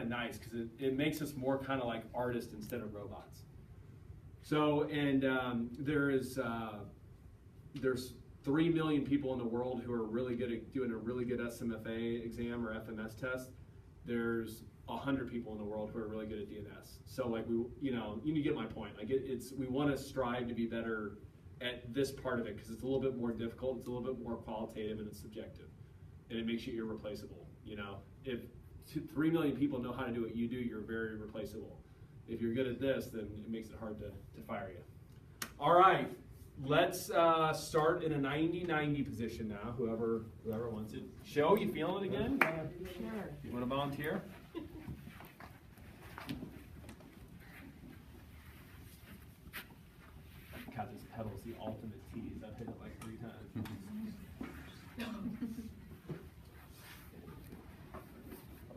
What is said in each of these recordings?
of nice because it makes us more kind of like artists instead of robots. So, and there's 3 million people in the world who are really good at doing a really good SMFA exam or FMS test. There's 100 people in the world who are really good at DNS. So like you get my point. Like we want to strive to be better at this part of it because it's a little bit more difficult, it's a little bit more qualitative, and it's subjective, and it makes you irreplaceable. If 3 million people know how to do what you do, you're very replaceable. If you're good at this, then it makes it hard to fire you. All right, let's start in a 90-90 position now. Whoever wants it. Show, you feeling it again? Sure. You want to volunteer? God, this pedal's the ultimate tease. I've hit it like 3 times.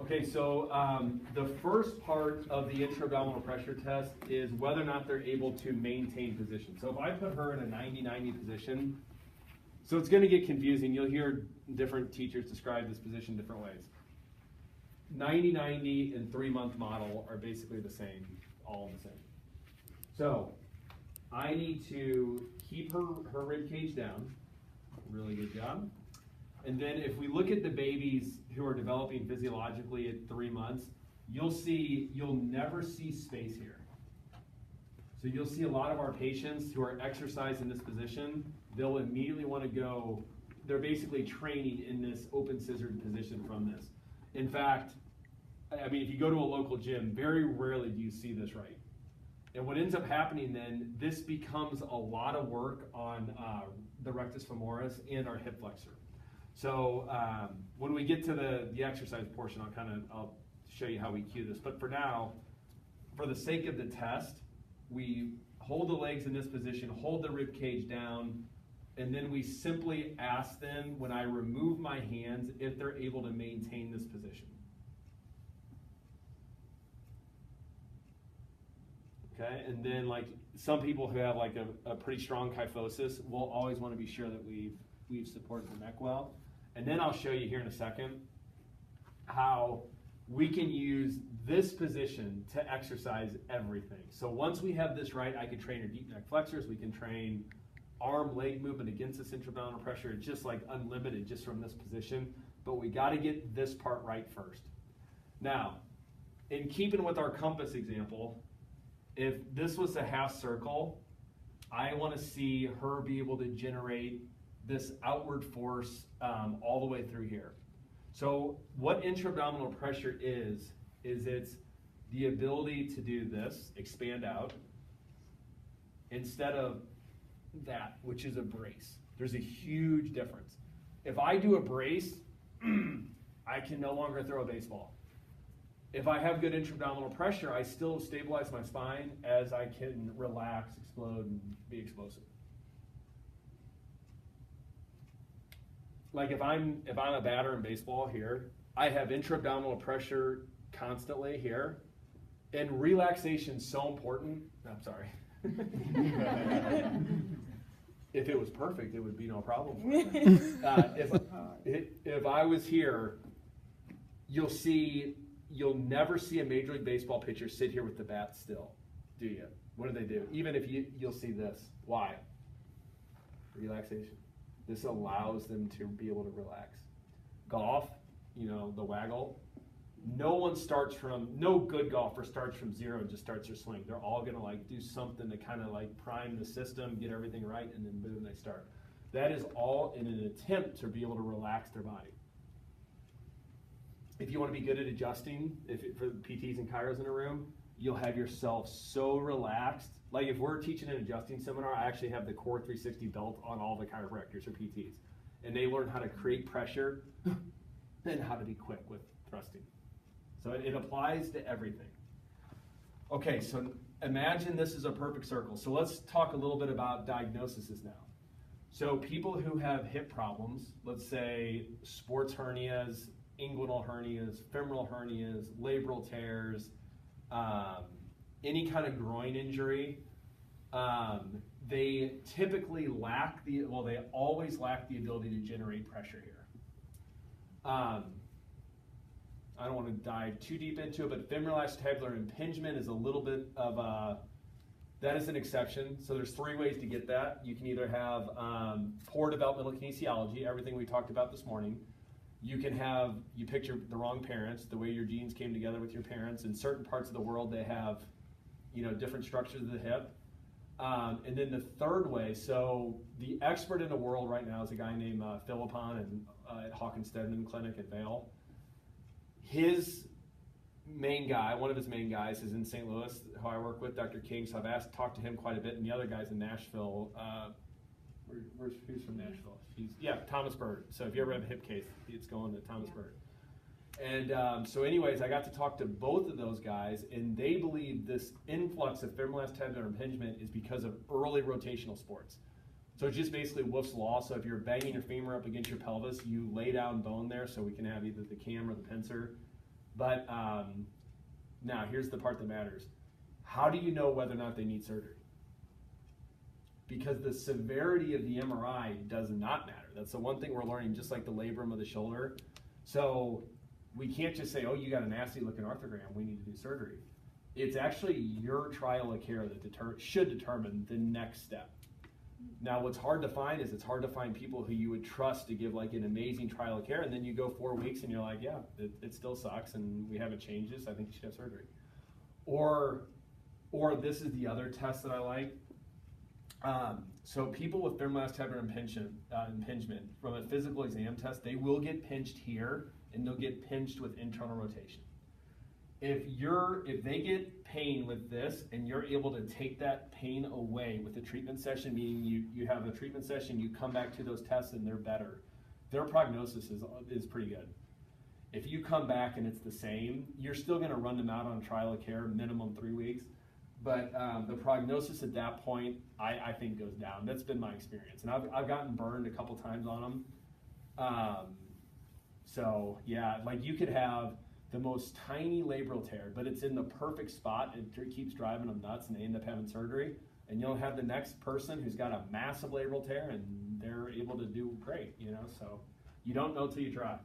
Okay, so the first part of the intra-abdominal pressure test is whether or not they're able to maintain position. So if I put her in a 90-90 position, so it's going to get confusing. You'll hear different teachers describe this position different ways. 90-90 and 3-month model are basically the same, all the same. So I need to keep her rib cage down. Really good job. And then if we look at the babies who are developing physiologically at 3 months, you'll never see space here. So you'll see a lot of our patients who are exercising this position, they'll immediately want to go, they're basically training in this open scissored position from this. In fact, I mean, if you go to a local gym, very rarely do you see this right. And what ends up happening then, this becomes a lot of work on the rectus femoris and our hip flexor. So when we get to the exercise portion, I'll show you how we cue this. But for now, for the sake of the test, we hold the legs in this position, hold the rib cage down, and then we simply ask them, when I remove my hands, if they're able to maintain this position. Okay, and then like some people who have like a pretty strong kyphosis will always want to be sure that we've supported the neck well. And then I'll show you here in a second how we can use this position to exercise everything. So once we have this right, I can train your deep neck flexors, we can train arm leg movement against this intra-abdominal pressure. It's just like unlimited just from this position, but we got to get this part right first. Now, in keeping with our compass example, if this was a half circle, I want to see her be able to generate this outward force all the way through here. So what intra-abdominal pressure is it's the ability to do this, expand out, instead of that, which is a brace. There's a huge difference. If I do a brace, I can no longer throw a baseball. If I have good intra-abdominal pressure, I still stabilize my spine as I can relax, explode, and be explosive. Like if I'm a batter in baseball here, I have intra-abdominal pressure constantly here, and relaxation so important. I'm sorry. If it was perfect, it would be no problem. If I was here, you'll never see a Major League Baseball pitcher sit here with the bat still, do you? What do they do? Even if you'll see this. Why? Relaxation. This allows them to be able to relax. Golf, the waggle. No good golfer starts from zero and just starts their swing. They're all gonna like do something to kind of like prime the system, get everything right, and then boom, they start. That is all in an attempt to be able to relax their body. If you want to be good at adjusting, for PTs and chiros in a room, you'll have yourself so relaxed. Like if we're teaching an adjusting seminar, I actually have the Core 360 belt on all the chiropractors or PTs. And they learn how to create pressure and how to be quick with thrusting. So it applies to everything. Okay, so imagine this is a perfect circle. So let's talk a little bit about diagnoses now. So people who have hip problems, let's say sports hernias, inguinal hernias, femoral hernias, labral tears, any kind of groin injury, they typically they always lack the ability to generate pressure here. I don't want to dive too deep into it, but femoral acetabular impingement is a little bit of a, that is an exception. So there's 3 ways to get that. You can either have poor developmental kinesiology, everything we talked about this morning. You can have, you picture the wrong parents, the way your genes came together with your parents. In certain parts of the world, they have, you know, different structures of the hip. And then the third way, so the expert in the world right now is a guy named Philippon at Hawkins Stedman Clinic at Vail. His main guy, one of his main guys, is in St. Louis, who I work with, Dr. King. So I've talked to him quite a bit, and the other guy's in Nashville. Who's from Nashville? Thomas Bird. So if you ever have a hip case, it's going to Thomas Bird. And so anyways, I got to talk to both of those guys, and they believe this influx of femoral acetabular impingement is because of early rotational sports. So it's just basically Wolff's Law. So if you're banging your femur up against your pelvis, you lay down bone there so we can have either the cam or the pincer. But now here's the part that matters. How do you know whether or not they need surgery? Because the severity of the MRI does not matter. That's the one thing we're learning, just like the labrum of the shoulder. So we can't just say, oh, you got a nasty looking arthrogram, we need to do surgery. It's actually your trial of care that should determine the next step. Now, what's hard to find is it's hard to find people who you would trust to give like an amazing trial of care, and then you go 4 weeks and you're like, yeah, it still sucks and we haven't changed this, I think you should have surgery. Or this is the other test that I like. So people with femoral acetabular impingement, from a physical exam test, they will get pinched here and they'll get pinched with internal rotation. If they get pain with this and you're able to take that pain away with the treatment session, meaning you have a treatment session, you come back to those tests and they're better, their prognosis is pretty good. If you come back and it's the same, you're still going to run them out on trial of care, minimum 3 weeks. But the prognosis at that point, I think, goes down. That's been my experience. And I've gotten burned a couple times on them. So, yeah, like you could have the most tiny labral tear, but it's in the perfect spot. It keeps driving them nuts, and they end up having surgery. And you'll have the next person who's got a massive labral tear, and they're able to do great, you know. So you don't know till you try.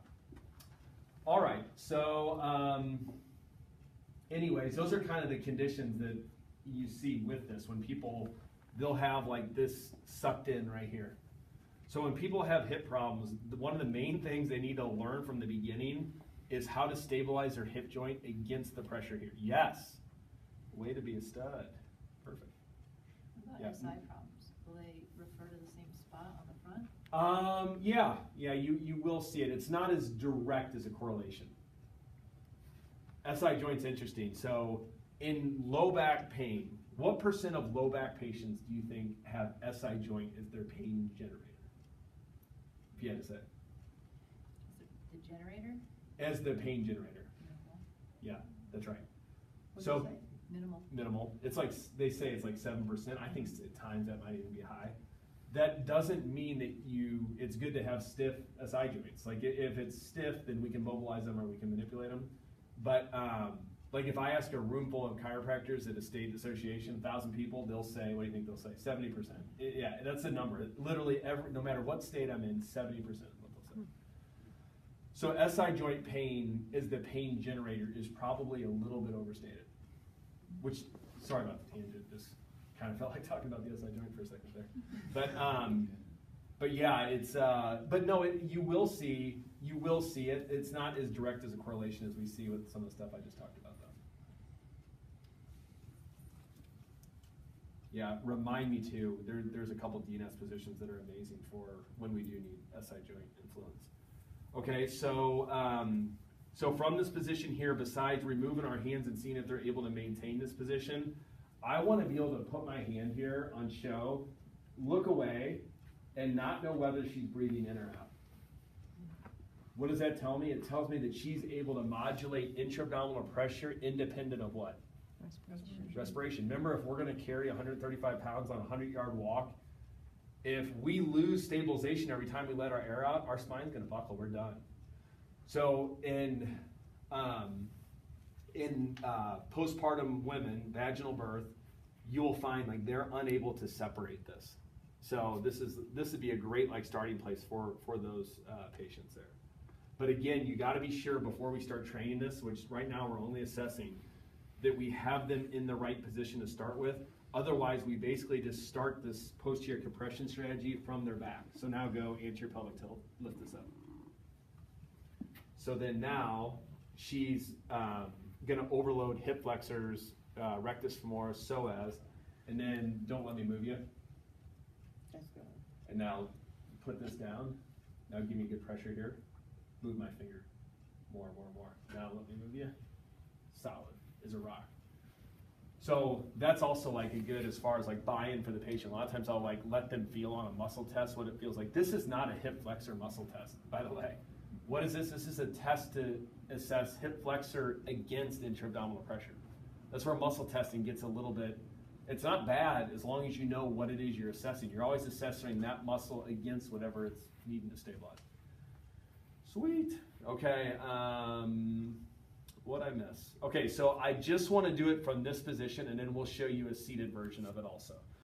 All right, so anyways, those are kind of the conditions that you see with this. When people, they'll have like this sucked in right here. So when people have hip problems, one of the main things they need to learn from the beginning is how to stabilize their hip joint against the pressure here. Yes, way to be a stud. Perfect. What about SI problems? Will they refer to the same spot on the front? Yeah, you will see it. It's not as direct as a correlation. SI joint's interesting. So in low back pain, what % of low back patients do you think have SI joint as their pain generator? If you had to say. The generator? As the pain generator. Minimal. Yeah, that's right. What So do you say? Minimal. Minimal. It's like, they say it's like 7%. I think at times that might even be high. That doesn't mean that it's good to have stiff SI joints. Like if it's stiff, then we can mobilize them or we can manipulate them. But like if I ask a room full of chiropractors at a state association, 1,000 people, they'll say, what do you think they'll say? 70%. Yeah, that's the number. Literally no matter what state I'm in, 70% is what they'll say. So SI joint pain as the pain generator is probably a little bit overstated. Which, sorry about the tangent, just kind of felt like talking about the SI joint for a second there. But yeah, it's, but no, you will see it. It's not as direct as a correlation as we see with some of the stuff I just talked about though. Yeah, remind me too, there's a couple DNS positions that are amazing for when we do need SI joint influence. Okay, so so from this position here, besides removing our hands and seeing if they're able to maintain this position, I want to be able to put my hand here on show, look away, and not know whether she's breathing in or out. What does that tell me? It tells me that she's able to modulate intra-abdominal pressure independent of what? Respiration. Remember, if we're going to carry 135 pounds on a 100-yard walk, if we lose stabilization every time we let our air out, our spine's going to buckle. We're done. So in postpartum women, vaginal birth, you will find like they're unable to separate this. So this would be a great like starting place for those patients there. But again, you gotta be sure before we start training this, which right now we're only assessing, that we have them in the right position to start with. Otherwise, we basically just start this posterior compression strategy from their back. So now go anterior pelvic tilt, lift this up. So then now she's gonna overload hip flexors, rectus femoris, psoas, and then don't let me move you. That's good. And now put this down. Now give me good pressure here. Move my finger. More. Now let me move you. Solid as a rock. So that's also like a good as far as like buy-in for the patient. A lot of times I'll like let them feel on a muscle test what it feels like. This is not a hip flexor muscle test, by the way. What is this? This is a test to assess hip flexor against intra-abdominal pressure. That's where muscle testing gets a little bit, it's not bad as long as you know what it is you're assessing. You're always assessing that muscle against whatever it's needing to stabilize. Sweet. Okay, what'd I miss? Okay, so I just want to do it from this position, and then we'll show you a seated version of it also.